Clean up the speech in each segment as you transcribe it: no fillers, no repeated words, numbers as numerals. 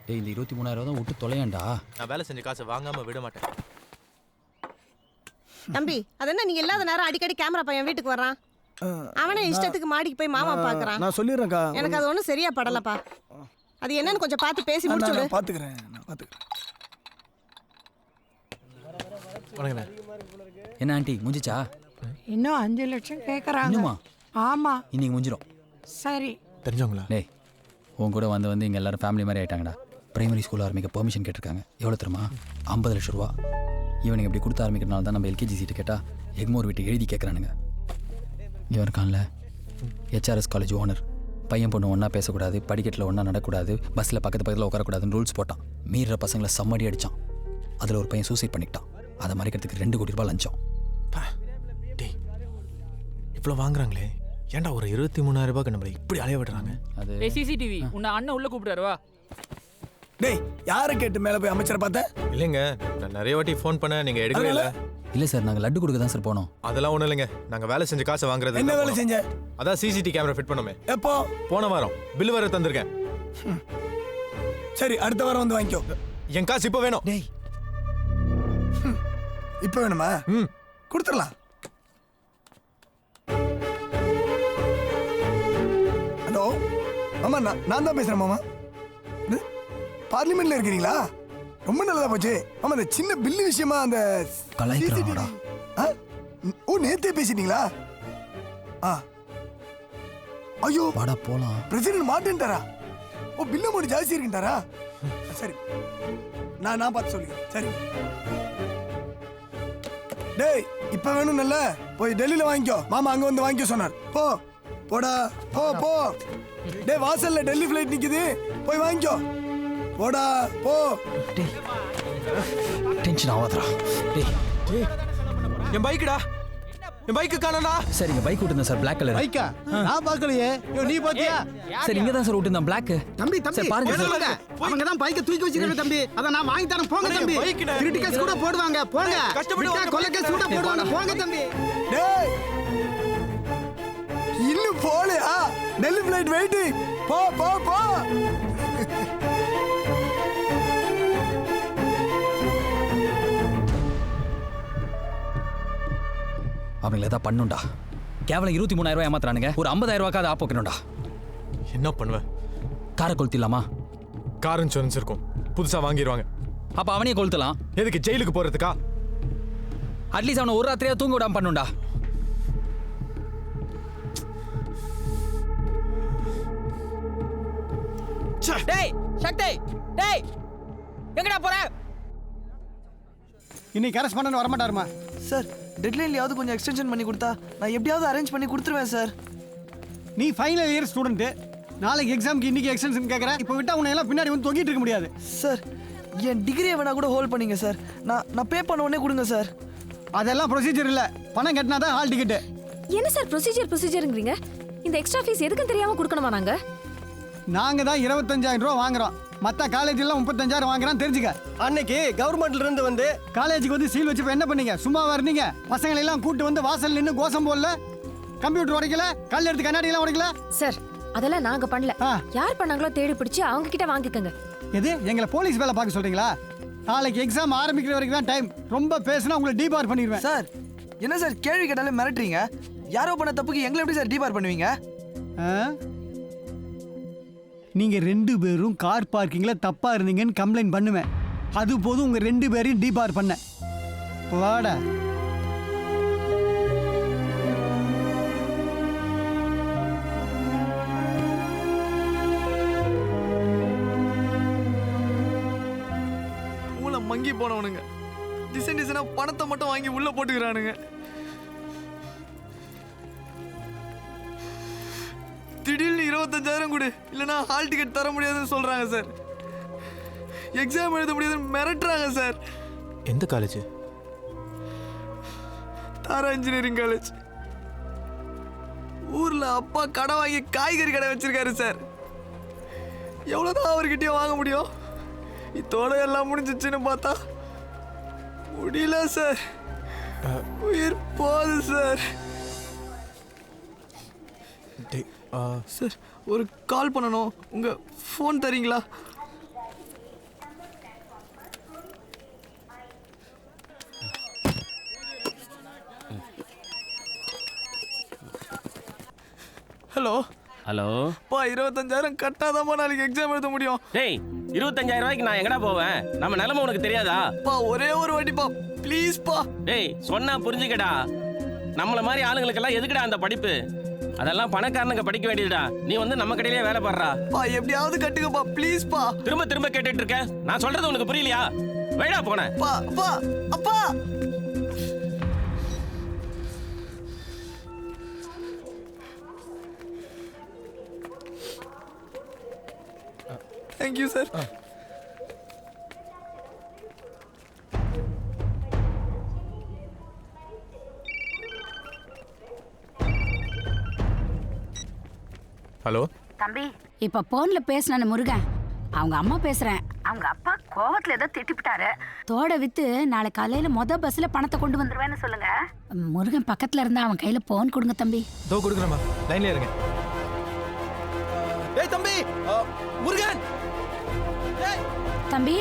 டேய் இந்த 23,000 தான் விட்டு தொலையாண்டா. நான் வேலை செஞ்ச காசை வாங்காம விட மாட்டேன். தம்பி அது என்ன நீங்க இல்லாத நேரம் அடிக்கடி கேமரா பையன் வீட்டுக்கு வர்றான்? அவனே இஷ்டத்துக்கு மாடிக்கு போய் மாமா பாக்குறான். நான் சொல்லிடுறேன்க்கா. எனக்கு அது ஒன்றும் சரியா படலப்பா. அது என்னன்னு கொஞ்சம் பார்த்து பேசி முடிச்சு விடு. நான் பாத்துக்கிறேன். என்ன ஆண்டி முடிஞ்சிச்சா? இன்னும் 5 லட்சம் கேட்குறாங்க. இன்னுமா? ஆமா. இன்னைக்கு முடிஞ்சிடும். சரி. தெரிஞ்சவங்களா? டேய் உன் கூட வந்து இங்கே எல்லாரும் ஃபேமிலி மாதிரி ஆயிட்டாங்கடா. பிரைமரி ஸ்கூல் ஆரம்பிக்க பெர்மிஷன் கேட்டிருக்காங்க. எவ்வளோ தெரியுமா? 50 லட்சம் ரூபா. இவனுக்கு இப்படி கொடுத்து ஆரம்பிக்கிறனால தான் நம்ம எல்கேஜி சீட்டு கேட்டால் எக்மோர் வீட்டு எழுதி கேட்குறானுங்க. இவன் இருக்கான்ல ஹெச்ஆர்எஸ் காலேஜ் ஓனர். பையன் பொண்ணு ஒன்றா பேசக்கூடாது, படிக்கட்டில் ஒன்றா நடக்கூடாது, பஸ்ஸில் பக்கத்தில் உட்காரக்கூடாதுன்னு ரூல்ஸ் போட்டான். மீற பசங்களை சம்மடி அடித்தான். அதில் ஒரு பையன் சூசைட் பண்ணிக்கிட்டான். அதை மறைக்கிறதுக்கு 2 கோடி ரூபாய் லஞ்சம். டேய் இவ்வளோ வாங்குறாங்களே, ஏன்டா ஒரு 23,000 ரூபாய்க்கு நம்மளை இப்படி அலைய விடுறாங்க? அது சிசிடிவி உன்னை அண்ணன் உள்ள கூப்பிட்டாரு வா. டேய் யாரை கேட்டு மேலே போய் அமைச்சரை பார்த்தேன்? இல்லைங்க, நான் நிறைய வாட்டி ஃபோன் பண்ண நீங்கள் எடுக்கவே இல்லை. இல்லை சார், நாங்கள் லட்டு கொடுக்க தான் சார் போனோம். அதெல்லாம் ஒன்றும் இல்லைங்க, நாங்கள் வேலை செஞ்ச காசை வாங்குறது. என்ன வேலை செஞ்ச? அதான் சிசிடிவி கேமரா ஃபிட் பண்ணோமே. எப்போ? போன வாரம் பில் வர தந்திருக்கேன். சரி அடுத்த வாரம் வந்து வாங்கிக்கோ. என் காசு இப்போ வேணும். டேய் இப்போ வேணுமா? கொடுத்துடலாம். ஹலோ மாமா, நான் தான் பேசுறேன் மாமா. பார்லிமெண்ட்ல இருக்கிறீங்களா? ரொம்ப நல்லதா போச்சு மாமா. அந்த சின்ன பில்லு விஷயமா அந்த கலாய்க்கிறானோடா. ஓ நேத்தே பேசிட்டீங்களா? ஐயோ வாடா போலாம். பிரசிடென்ட் மாட்டேன்ட்டாரா? ஓ பில்லு மட்டும் ஜாஸ்தி இருக்குன்ட்டாரா? சரி நான் பார்த்து சொல்லிக்கிறேன். சரி டேய் இப்ப வேணும் நல்ல போய் டெல்லியில வாங்கிக்கோ. மாமா அங்க வந்து வாங்கிக்க சொன்னார். போ போடா போ. டேய் வாசல்ல டெல்லி ஃபிளைட் நிக்குது, போய் வாங்கிக்கோ. போடா போ. டேய் டென்ஷன் ஆகாதடா. டேய் என் பைக்குடா, என் பைக்கு காணடா. சார் இங்க பைக் விட்டுருந்தேன் சார், பிளாக் கலர். பைக்கா? நான் பார்க்கலையே. நீ பாத்தியா? சார் இங்க தான் சார் விட்டுருந்தேன் பிளாக். தம்பி சார் பாருங்க சார். அவங்க தான் பைக்கை தூக்கி வச்சிருக்காங்க தம்பி. அத நான் வாங்கி தரேன். போங்க தம்பி. திருட்டு கேஸ் கூட போடுவாங்க. போங்க. கஷ்டப்பட்டு கொலை கேஸ் கூட போடுவாங்க. போங்க தம்பி. டேய் இன்னும் போலையா? Delhi flight waiting. போ. அவங்கள ஏதாவது பண்ணுண்டா. கேவலம் 23,000 ரூபாய் ஏமாத்துறானுங்க. ஒரு 50,000 ரூபாய்க்கு அதை ஆப் வைக்கணும்டா. என்ன பண்ணுவேன்? காரை கொளுத்திடலாமா? கார் இன்சூரன்ஸ் இருக்கும், புதுசா வாங்கிடுவாங்க. அப்ப அவனையே கொளுத்தலாம். எதுக்கு ஜெயிலுக்கு போறதுக்கா? அட்லீஸ்ட் அவனை ஒரு ராத்திரியா தூங்க விடாம பண்ணுண்டா. டேய் சக்தி, டேய் எங்கடா போற? இன்னைக்கு கரஸ்பாண்டன்ட் வர மாட்டாருமா? சார் டெட்லைன்லயாவது கொஞ்சம் எக்ஸ்டென்ஷன் பண்ணி கொடுத்தா நான் எப்படியாவது அரேஞ்ச் பண்ணி கொடுத்துருவேன் சார். நீ ஃபைனல் இயர் ஸ்டூடெண்ட், நாளைக்கு எக்ஸாம்க்கு இன்னைக்கு எக்ஸ்டென்ஷன் கேட்குற. இப்போ விட்டா உன்னை எல்லாம் பின்னாடி வந்து தொங்கிட்டு இருக்க முடியாது. சார் என் டிகிரியை வேணா கூட ஹோல்ட் பண்ணிங்க சார். நான் பே பண்ண உடனே கொடுங்க சார். அதெல்லாம் ப்ரொசீஜர் இல்லை, பணம் கட்டினா தான் ஹால் டிக்கெட்டு. என்ன சார் ப்ரொசீஜருங்கிறீங்க? இந்த எக்ஸ்ட்ரா ஃபீஸ் எதுக்கும் தெரியாம கொடுக்கணுமா? நாங்கள் தான் 25,000 ரூபா வாங்குறோம், மற்ற காலேஜெல்லாம் 35,000 வாங்குறான் தெரிஞ்சுக்க. அன்னைக்கு கவர்மெண்ட்ல இருந்து வந்து காலேஜுக்கு வந்து சீல் வச்சு என்ன பண்ணீங்க? சும்மாவா இருந்தீங்க? பசங்களை எல்லாம் கூட்டு வந்து வாசல் நின்று கோஷம் போடல, கம்ப்யூட்டர் உடைக்கல, கல் எடுத்து கண்ணாடி எல்லாம் உடைக்கல. சார் அதெல்லாம் நாங்க பண்ணல. யார் பண்ணாங்களோ தேடி பிடிச்சு அவங்க கிட்ட வாங்கிக்கங்க. எது எங்களை போலீஸ் வேலை பார்க்க சொல்றீங்களா? நாளைக்கு எக்ஸாம் ஆரம்பிக்கிற வரைக்கும் தான் டைம். ரொம்ப பேசினா உங்களை டீபார் பண்ணிடுவேன். சார் என்ன சார் கேள்வி கேட்டாலே மிரட்டுறீங்க? யாரோ பண்ண தப்புக்கு எங்களை எப்படி சார் டீபார் பண்ணுவீங்க? நீங்க 2 பேரும் கார் பார்க்கிங்ல தப்பா இருந்தீங்கன்னு கம்ப்ளைண்ட் பண்ணுவேன். அது போதும் உங்க 2 பேரையும் டீபார் பண்ண. வாடா. மூளை மங்கி போனவனுங்க டிசைனா பணத்தை மட்டும் வாங்கி உள்ள போட்டுக்கிறானுங்க. திடீர்னு 25,000 கொடு, இல்லைன்னா ஹால் டிக்கெட் தர முடியாதுன்னு சொல்றாங்க சார். எக்ஸாம் எழுத முடியாதுன்னு மிரட்டுறாங்க சார். எந்த காலேஜ்? தாரா இன்ஜினியரிங் காலேஜ். ஊர்ல அப்பா கடை வாங்கி காய்கறி கடை வச்சிருக்காரு சார். எவ்வளவுதான் அவர்கிட்டயும் வாங்க முடியும்? இதோட எல்லாம் முடிஞ்சிச்சுன்னு பார்த்தா முடியல சார். உயிர் போகுது சார். டேய் சார் ஒரு கால் பண்ணணும், உங்க ஃபோன் தரீங்களா? ஹலோ ஹலோ பா 25000 கட்டாதான்ப்பா நாளைக்கு எக்ஸாம் எழுத முடியும். டேய் 25000 ரூபாய்க்கு நான் எங்கடா போவேன்? நம்ம நிலைமை உனக்கு தெரியாதா? பா ஒரே ஒரு வாட்டிப்பா ப்ளீஸ் பா. டேய் சொன்னா புரிஞ்சுக்கடா. நம்மள மாதிரி ஆளுங்களுக்கெல்லாம் எதுக்குடா அந்த படிப்பு? அதெல்லாம் பணக்காரனுங்க படிக்க வேண்டியதுடா. நீ வந்து நம்ம கடையிலே வேலை பாடுறா. பா எப்படியாவது கட்டுங்கப்பா ப்ளீஸ் பா. திரும்ப திரும்ப கேட்டுட்டு இருக்க. நான் சொல்றது உனக்கு புரியலையா? வேடா போன. பா அப்பா அப்பா. Thank you sir. ஹலோ தம்பி இப்ப போன்ல பேசின முருகன் அவங்க அம்மா பேசுறேன். அவங்க அப்பா கோவத்துல ஏதோ திட்டிவிட்டாரு. தோட வித்து நாளை காலையில பஸ்ல பணத்தை கொண்டு வந்துருவேன்னு சொல்லுங்க. முருகன் பக்கத்துல இருந்தா அவன் கையில போன் கொடுங்க தம்பி. தோ கொடுக்குறேம்மா, லைன்ல இருங்க. ஏய் தம்பி, முருகன். தம்பி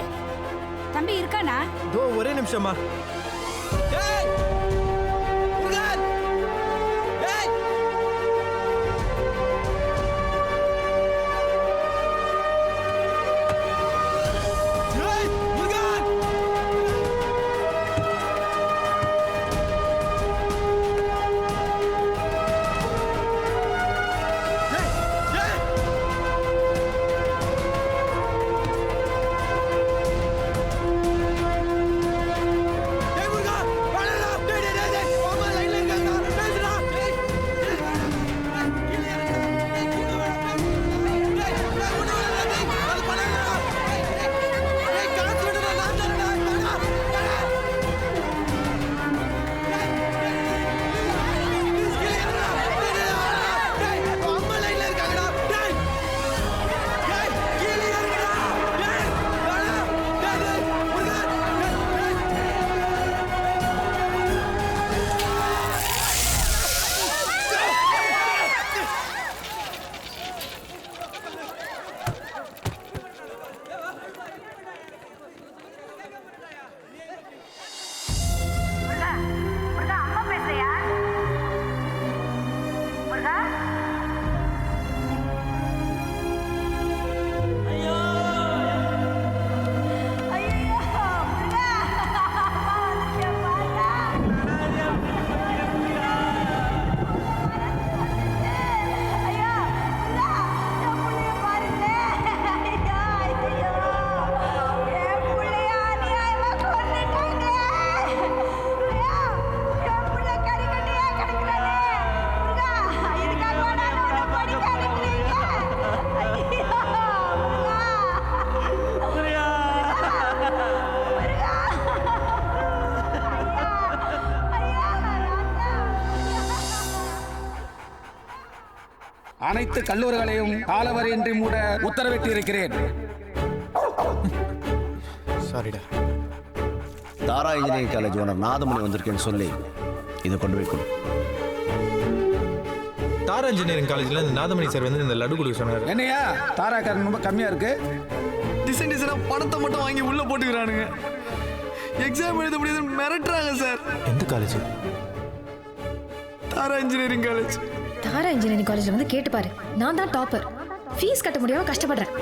தம்பி இருக்கானா? தோ ஒரே நிமிஷமா. ஏய் முருகன். ஏய் அனைத்து கல்லூரிகளையும் காலவரையின்றி மூட உத்தரவிட்டு இருக்கிறேன். சாரிடா. தாரா இன்ஜினியரிங் காலேஜ் ஓனர் நாதமணி வந்திருக்கேன்னு சொல்லி இதை கொண்டு போய் கொடு. தாரா இன்ஜினியரிங் காலேஜ்ல இந்த நாதமணி சார் வந்து இந்த லட்டு கொடுக்க சொன்னார். என்னையா தாரா காரன் ரொம்ப கம்மியா இருக்கு. டிசைன் டிசைனா பணத்தை மட்டும் வாங்கி உள்ள போட்டுக்கிறானுங்க. எக்ஸாம் எழுத முடியாதுன்னு மிரட்டுறாங்க சார். எந்த காலேஜ்? தாரா இன்ஜினியரிங் காலேஜ். தாரா இன்ஜினியரிங் காலேஜ்ல வந்து கேட்டு பாரு. நான் தான் டாப்பர். ஃபீஸ் கட்ட முடியாம கஷ்டப்படுறேன்.